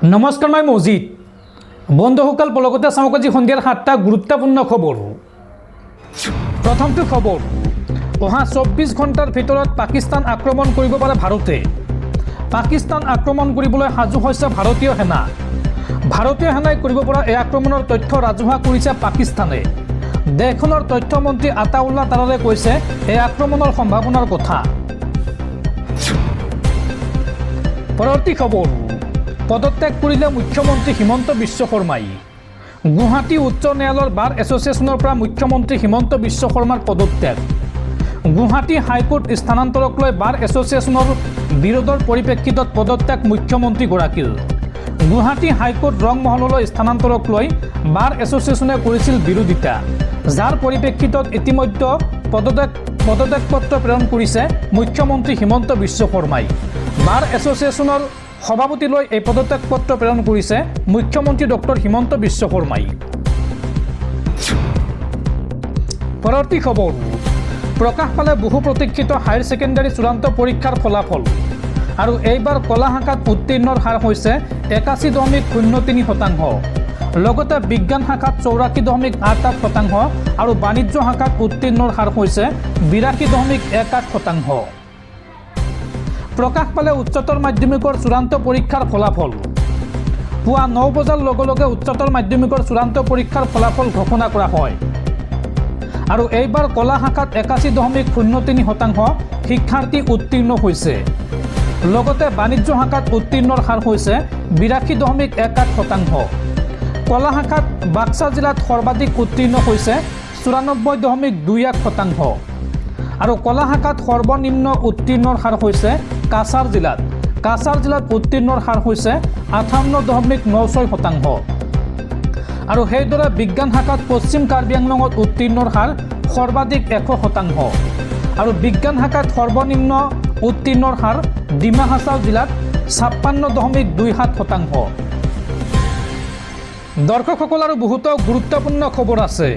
নমস্কাৰ, মই মজিদ। বন্ধুসকল, পলকতে চাওক আজি সন্ধিয়াৰ 7টা গুৰুত্বপূৰ্ণ খবৰ। প্ৰথমটো খবৰ, অহা 24 ঘণ্টাৰ ভিতৰত পাকিস্তান আক্ৰমণ কৰিব পাৰে ভাৰতে। পাকিস্তান আক্ৰমণ কৰিবলৈ সাজু হৈছে ভাৰতীয় সেনা। ভাৰতীয় সেনাই কৰিব পৰা এই আক্ৰমণৰ তথ্য ৰাজহুৱা কৰিছে পাকিস্তানে। দেশখনৰ তথ্যমন্ত্ৰী আতাউল্লাহ তাৰাৰে কৈছে এই আক্ৰমণৰ সম্ভাৱনাৰ কথা। পৰৱৰ্তী খবৰ, পদত্যাগ কৰিলে মুখ্যমন্ত্ৰী হিমন্ত বিশ্ব শৰ্মাই। গুৱাহাটী উচ্চ ন্যায়ালয়ৰ বাৰ এছ'চিয়েশ্যনৰ পৰা মুখ্যমন্ত্ৰী হিমন্ত বিশ্ব শৰ্মাৰ পদত্যাগ। গুৱাহাটী হাইকোৰ্ট স্থানান্তৰক লৈ বাৰ এছ'চিয়েশ্যনৰ বিৰোধৰ পৰিপ্ৰেক্ষিতত পদত্যাগ মুখ্যমন্ত্ৰীগৰাকীৰ। গুৱাহাটী হাইকোৰ্ট ৰংমহললৈ স্থানান্তৰক লৈ বাৰ এছ'চিয়েশ্যনে কৰিছিল বিৰোধিতা, যাৰ পৰিপ্ৰেক্ষিতত ইতিমধ্যে পদত্যাগ পত্ৰ প্ৰেৰণ কৰিছে মুখ্যমন্ত্ৰী হিমন্ত বিশ্ব শৰ্মাই। বাৰ এছ'চিয়েশ্যনৰ সভাপতিলৈ এই পদত্যাগ পত্ৰ প্ৰেৰণ কৰিছে মুখ্যমন্ত্ৰী ডক্টৰ হিমন্ত বিশ্ব শৰ্মাই। পৰৱৰ্তী খবৰ, প্ৰকাশ পালে বহু প্ৰতীক্ষিত হায়াৰ ছেকেণ্ডাৰী চূড়ান্ত পৰীক্ষাৰ ফলাফল। আৰু এইবাৰ কলা শাখাত উত্তীৰ্ণৰ হাৰ হৈছে 81.03%। লগতে বিজ্ঞান শাখাত 84.88% আৰু বাণিজ্য শাখাত উত্তীৰ্ণৰ হাৰ হৈছে 82.18%। প্ৰকাশ পালে উচ্চতৰ মাধ্যমিকৰ চূড়ান্ত পৰীক্ষাৰ ফলাফল। পুৱা 9 বজাৰ লগে লগে উচ্চতৰ মাধ্যমিকৰ চূড়ান্ত পৰীক্ষাৰ ফলাফল ঘোষণা কৰা হয়। আৰু এইবাৰ কলা শাখাত 81.03% শিক্ষাৰ্থী উত্তীৰ্ণ হৈছে। লগতে বাণিজ্য শাখাত উত্তীৰ্ণৰ হাৰ হৈছে 82.18%। কলা শাখাত বাক্সা জিলাত সৰ্বাধিক উত্তীৰ্ণ হৈছে 94.21%। আৰু কলা শাখাত সৰ্বনিম্ন উত্তীৰ্ণৰ হাৰ হৈছে কাছাৰ জিলাত। কাছাৰ জিলাত উত্তীৰ্ণৰ হাৰ হৈছে 58.96%। আৰু সেইদৰে বিজ্ঞান শাখাত পশ্চিম কাৰ্বি আংলঙত উত্তীৰ্ণৰ হাৰ সৰ্বাধিক 100%। আৰু বিজ্ঞান শাখাত সৰ্বনিম্ন উত্তীৰ্ণৰ হাৰ ডিমা হাছাও জিলাত 56.27%। দৰ্শকসকল, আৰু বহুতো গুৰুত্বপূৰ্ণ খবৰ আছে।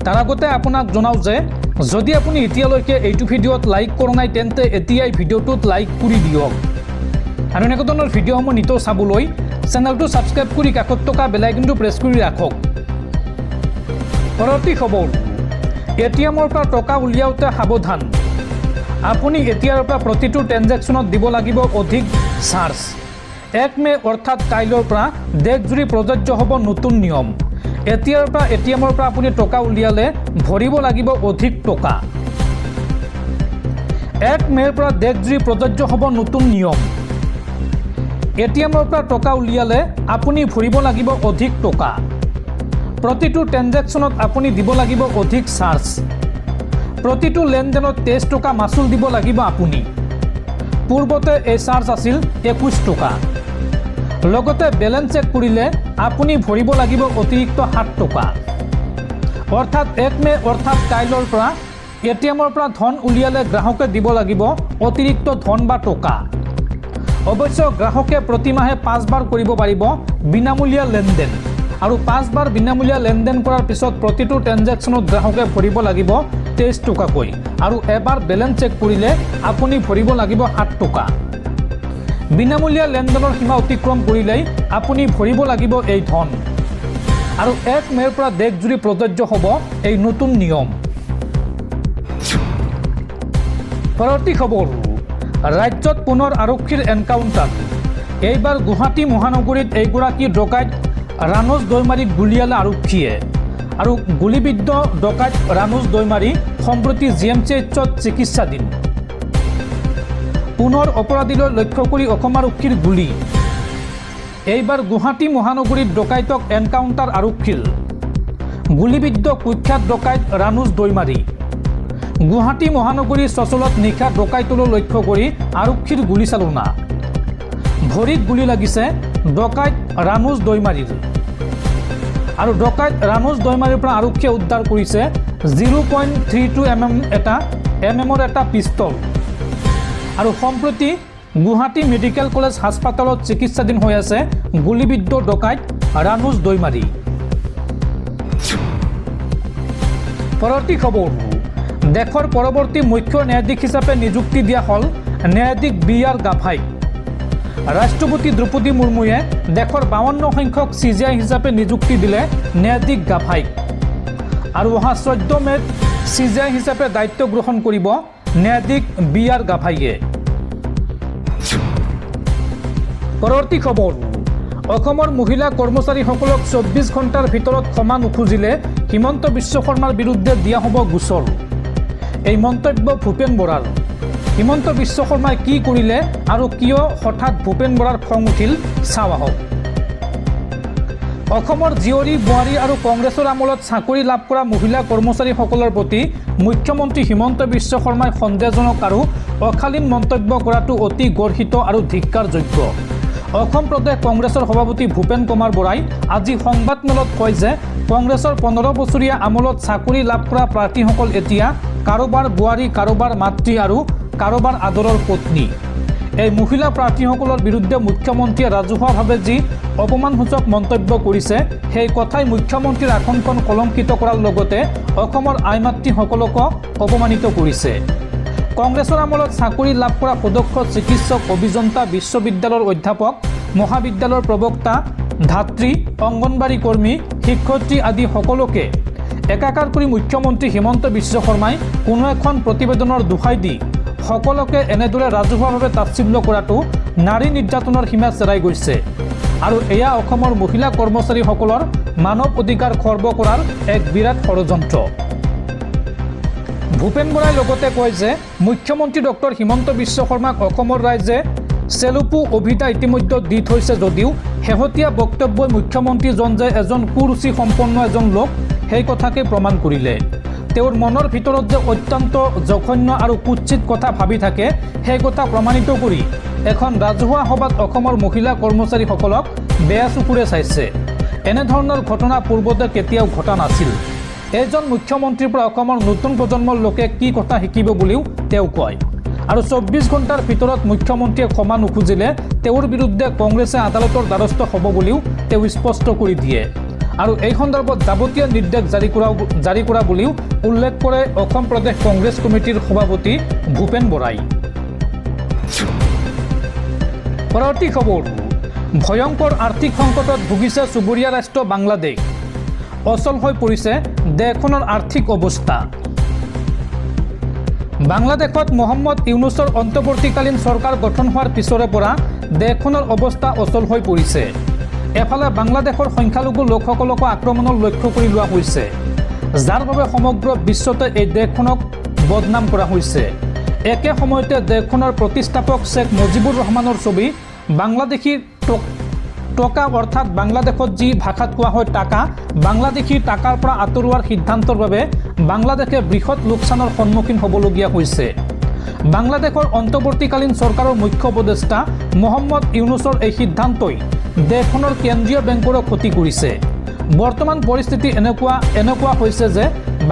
তাৰ আগতে আপোনাক জনাওঁ যে যদি আপুনি এতিয়ালৈকে এইটো ভিডিঅ'ত লাইক কৰা নাই তেন্তে এতিয়াই ভিডিঅ'টোত লাইক কৰি দিয়ক। আৰু এনেকুৱা ধৰণৰ ভিডিঅ'সমূহ নিতৌ চাবলৈ চেনেলটো ছাবস্ক্ৰাইব কৰি কাষত থকা বেল আইকনটো প্ৰেছ কৰি ৰাখক। পৰৱৰ্তী খবৰ, এটিএমৰ পৰা টকা উলিয়াওঁতে সাৱধান। আপুনি এতিয়াৰ পৰা প্ৰতিটো ট্ৰেঞ্জেকশ্যনত দিব লাগিব অধিক চাৰ্জ। 1 মে অৰ্থাৎ কাইলৈৰ পৰা দেশজুৰি প্ৰযোজ্য হ'ব নতুন নিয়ম। এতিয়াৰ পৰা এটিএমৰ পৰা আপুনি টকা উলিয়ালে ভৰিব লাগিব অধিক টকা। 1 মে'ৰ পৰা দেশজুৰি প্ৰযোজ্য হ'ব নতুন নিয়ম। এটিএমৰ পৰা টকা উলিয়ালে আপুনি ভৰিব লাগিব অধিক টকা। প্ৰতিটো ট্ৰেঞ্জেকশ্যনত আপুনি দিব লাগিব অধিক চাৰ্জ। প্ৰতিটো লেনদেনত 23 টকা মাচুল দিব লাগিব আপুনি। পূৰ্বতে এই চাৰ্জ আছিল 21 টকা। লগতে বেলেঞ্চ চেক কৰিলে আপুনি ভৰিব লাগিব অতিৰিক্ত 7 টকা। অৰ্থাৎ 1 মে অৰ্থাৎ কাইলৈৰ পৰা এটিএমৰ পৰা ধন উলিয়ালে গ্ৰাহকে দিব লাগিব অতিৰিক্ত ধন বা টকা। অৱশ্যে গ্ৰাহকে প্ৰতিমাহে 5 বাৰ কৰিব পাৰিব বিনামূলীয়া লেনদেন। আৰু 5 বাৰ বিনামূলীয়া লেনদেন কৰাৰ পিছত প্ৰতিটো ট্ৰেঞ্জেকশ্যনত গ্ৰাহকে ভৰিব লাগিব 23 টকাকৈ। আৰু এবাৰ বেলেঞ্চ চেক কৰিলে আপুনি ভৰিব লাগিব 7 টকা। বিনামূলীয়া লেনদেনৰ সীমা অতিক্ৰম কৰিলেই আপুনি ভৰিব লাগিব এই ধন। আৰু 1 মে'ৰ পৰা দেশজুৰি প্ৰযোজ্য হ'ব এই নতুন নিয়ম। পৰৱৰ্তী খবৰ, ৰাজ্যত পুনৰ আৰক্ষীৰ এনকাউণ্টাৰ। এইবাৰ গুৱাহাটী মহানগৰীত এগৰাকী ডকাইত ৰানুজ দৈমাৰীক গুলীয়ালে আৰক্ষীয়ে। আৰু গুলীবিদ্ধ ডকাইত ৰানুজ দৈমাৰী সম্প্ৰতি GMCHত চিকিৎসাধীন। পুনৰ অপৰাধীলৈ লক্ষ্য কৰি অসম আৰক্ষীৰ গুলী। এইবাৰ গুৱাহাটী মহানগৰীত ডকাইতক এনকাউণ্টাৰ আৰক্ষীৰ। গুলীবিদ্ধ কুখ্যাত ডকাইত ৰানুজ দৈমাৰী। গুৱাহাটী মহানগৰীৰ চচলত নিশা ডকাইতলৈ লক্ষ্য কৰি আৰক্ষীৰ গুলীচালনা। ভৰিত গুলী লাগিছে ডকাইত ৰানুজ দৈমাৰীৰ। আৰু ডকাইত ৰানুজ দৈমাৰীৰ পৰা আৰক্ষীয়ে উদ্ধাৰ কৰিছে 0.32 mm এটা পিষ্টল। আৰু সম্প্ৰতি গুৱাহাটী মেডিকেল কলেজ হাস্পাতালত চিকিৎসাধীন হৈ আছে গুলীবিদ্ধ ডকাইত ৰানুজ দৈমাৰী। পৰৱৰ্তী খবৰ, দেশৰ পৰৱৰ্তী মুখ্য ন্যায়াধীশ হিচাপে নিযুক্তি দিয়া হ'ল ন্যায়াধীশ BR গাভাইক। ৰাষ্ট্ৰপতি দ্ৰৌপদী মুৰ্মুৱে দেশৰ 52 সংখ্যক CGI হিচাপে নিযুক্তি দিলে ন্যায়াধীশ গাভাইক। আৰু অহা 14 মে'ত CGI হিচাপে দায়িত্ব গ্ৰহণ কৰিব ন্যায়াধীশ BR গাভাইয়ে। পৰৱৰ্তী খবৰ, অসমৰ মহিলা কৰ্মচাৰীসকলক 24 ঘণ্টাৰ ভিতৰত ক্ষমা নুখুজিলে হিমন্ত বিশ্ব শৰ্মাৰ বিৰুদ্ধে দিয়া হ'ব গোচৰ। এই মন্তব্য ভূপেন বৰাৰ। হিমন্ত বিশ্ব শৰ্মাই কি কৰিলে আৰু কিয় হঠাৎ ভূপেন বৰাৰ খং উঠিল চাওঁ আহক। অসমৰ জীয়ৰী বোৱাৰী আৰু কংগ্ৰেছৰ আমোলত চাকৰি লাভ কৰা মহিলা কৰ্মচাৰীসকলৰ প্ৰতি মুখ্যমন্ত্ৰী হিমন্ত বিশ্ব শৰ্মাই সন্দেহজনক আৰু অশালীন মন্তব্য কৰাটো অতি গৰ্হিত আৰু ধিক্কাৰযোগ্য। অসম প্ৰদেশ কংগ্ৰেছৰ সভাপতি ভূপেন কুমাৰ বৰাই আজি সংবাদমেলত কয় যে কংগ্ৰেছৰ 15 বছৰীয়া আমোলত চাকৰি লাভ কৰা প্ৰাৰ্থীসকল এতিয়া কাৰোবাৰ বোৱাৰী, কাৰোবাৰ মাতৃ আৰু কাৰোবাৰ আদৰৰ পত্নী। এই মহিলা প্ৰাৰ্থীসকলৰ বিৰুদ্ধে মুখ্যমন্ত্ৰীয়ে ৰাজহুৱাভাৱে যি অপমানসূচক মন্তব্য কৰিছে সেই কথাই মুখ্যমন্ত্ৰীৰ আসনখন কলংকিত কৰাৰ লগতে অসমৰ আই মাতৃসকলকো অপমানিত কৰিছে। কংগ্ৰেছৰ আমোলত চাকৰি লাভ কৰা সুদক্ষ চিকিৎসক, অভিযন্তা, বিশ্ববিদ্যালয়ৰ অধ্যাপক, মহাবিদ্যালয়ৰ প্ৰবক্তা, ধাত্ৰী, অংগনবাড়ী কৰ্মী, শিক্ষয়িত্ৰী আদি সকলোকে একাকাৰ কৰি মুখ্যমন্ত্ৰী হিমন্ত বিশ্ব শৰ্মাই কোনো এখন প্ৰতিবেদনৰ দোহাই দি সকলোকে এনেদৰে ৰাজহুৱাভাৱে তাচ্ছিল্য কৰাটো নাৰী নিৰ্যাতনৰ সীমা চেৰাই গৈছে। আৰু এয়া অসমৰ মহিলা কৰ্মচাৰীসকলৰ মানৱ অধিকাৰ খৰ্ব কৰাৰ এক বিৰাট ষড়যন্ত্ৰ। ভূপেন বৰাই লগতে কয় যে মুখ্যমন্ত্ৰী ডক্টৰ হিমন্ত বিশ্ব শৰ্মাক অসমৰ ৰাইজে চেলুপু অভিধা ইতিমধ্যে দি থৈছে যদিও শেহতীয়া বক্তব্যই মুখ্যমন্ত্ৰীজন যে এজন কুৰুচি সম্পন্ন এজন লোক সেই কথাকে প্ৰমাণ কৰিলে। তেওঁৰ মনৰ ভিতৰত যে অত্যন্ত জঘন্য আৰু কুৎসিত কথা ভাবি থাকে সেই কথা প্ৰমাণিত কৰি এখন ৰাজহুৱা সভাত অসমৰ মহিলা কৰ্মচাৰীসকলক বেয়া চকুৰে চাইছে। এনেধৰণৰ ঘটনা পূৰ্বতে কেতিয়াও ঘটা নাছিল। এজন মুখ্যমন্ত্ৰীৰ পৰা অসমৰ নতুন প্ৰজন্মৰ লোকে কি কথা শিকিব বুলিও তেওঁ কয়। আৰু 24 ঘণ্টাৰ ভিতৰত মুখ্যমন্ত্ৰীয়ে ক্ষমা নুখুজিলে তেওঁৰ বিৰুদ্ধে কংগ্ৰেছে আদালতৰ দ্বাৰস্থ হ'ব বুলিও তেওঁ স্পষ্ট কৰি দিয়ে। আৰু এই সন্দৰ্ভত যাৱতীয় নিৰ্দেশ জাৰি কৰা বুলিও উল্লেখ কৰে অসম প্ৰদেশ কংগ্ৰেছ কমিটিৰ সভাপতি ভূপেন বৰাই। পৰৱৰ্তী খবৰ, ভয়ংকৰ আৰ্থিক সংকটত ভুগিছে চুবুৰীয়া ৰাষ্ট্ৰ বাংলাদেশ। অচল হৈ পৰিছে দেশখনৰ আৰ্থিক অৱস্থা। বাংলাদেশত মহম্মদ ইউনুছৰ অন্তৱৰ্তীকালীন চৰকাৰ গঠন হোৱাৰ পিছৰে পৰা দেশখনৰ অৱস্থা অচল হৈ পৰিছে। এফালে বাংলাদেশৰ সংখ্যালঘু লোকসকলকো আক্ৰমণৰ লক্ষ্য কৰি লোৱা হৈছে, যাৰ বাবে সমগ্ৰ বিশ্বতে এই দেশখনক বদনাম কৰা হৈছে। একে সময়তে দেশখনৰ প্ৰতিষ্ঠাপক শ্বেখ মুজিবুৰ ৰহমানৰ ছবি বাংলাদেশী টকা অৰ্থাৎ বাংলাদেশত যি ভাষাত কোৱা হয় টাকা, বাংলাদেশী টাকাৰ পৰা আঁতৰোৱাৰ সিদ্ধান্তৰ বাবে বাংলাদেশে বৃহৎ লোকচানৰ সন্মুখীন হ'বলগীয়া হৈছে। বাংলাদেশৰ অন্তৱৰ্তীকালীন চৰকাৰৰ মুখ্য উপদেষ্টা মহম্মদ ইউনুছৰ এই সিদ্ধান্তই দেশখনৰ কেন্দ্ৰীয় বেংকৰো ক্ষতি কৰিছে। বৰ্তমান পৰিস্থিতি এনেকুৱা হৈছে যে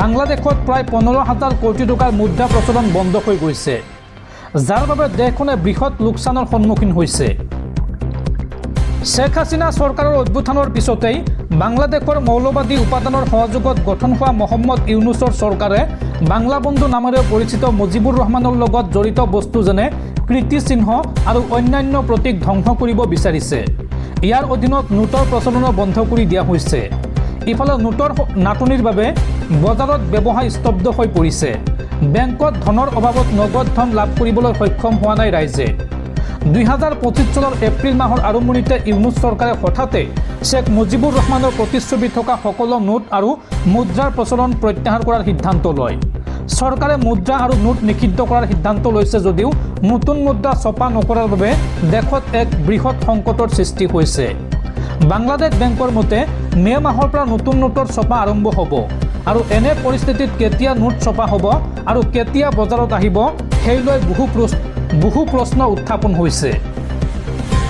বাংলাদেশত প্ৰায় 15,000 কোটি টকাৰ মুদ্ৰা প্ৰচলন বন্ধ হৈ গৈছে, যাৰ বাবে দেশখনে বৃহৎ লোকচানৰ সন্মুখীন হৈছে। শ্বেখ হাছিনা চৰকাৰৰ অভ্যুত্থানৰ পিছতেই বাংলাদেশৰ মৌলবাদী উপাদানৰ সহযোগত গঠন হোৱা মহম্মদ ইউনুছৰ চৰকাৰে বাংলা বন্ধু নামেৰে পৰিচিত মুজিবুৰ ৰহমানৰ লগত জড়িত বস্তু যেনে কীৰ্তিচিহ্ন আৰু অন্যান্য প্ৰতীক ধ্বংস কৰিব বিচাৰিছে। ইয়াৰ অধীনত নোটৰ প্ৰচলনো বন্ধ কৰি দিয়া হৈছে। ইফালে নোটৰ নাটনিৰ বাবে বজাৰত ব্যৱসায় স্তব্ধ হৈ পৰিছে। বেংকত ধনৰ অভাৱত নগদ ধন লাভ কৰিবলৈ সক্ষম হোৱা নাই ৰাইজে। 2025 চনৰ এপ্ৰিল মাহৰ আৰম্ভণিতে ইউনুছ চৰকাৰে হঠাতে শ্বেখ মুজিবুৰ ৰহমানৰ প্ৰতিচ্ছবি থকা সকলো নোট আৰু মুদ্ৰাৰ প্ৰচলন প্ৰত্যাহাৰ কৰাৰ সিদ্ধান্ত লয়। চৰকাৰে মুদ্ৰা আৰু নোট নিষিদ্ধ কৰাৰ সিদ্ধান্ত লৈছে যদিও নতুন মুদ্ৰা ছপা নকৰাৰ বাবে দেশত এক বৃহৎ সংকটৰ সৃষ্টি হৈছে। বাংলাদেশ বেংকৰ মতে মে মাহৰ পৰা নতুন নোটৰ ছপা আৰম্ভ হ'ব আৰু এনে পৰিস্থিতিত কেতিয়া নোট ছপা হ'ব আৰু কেতিয়া বজাৰত আহিব সেই লৈ বহু প্ৰশ্ন উত্থাপন হৈছে।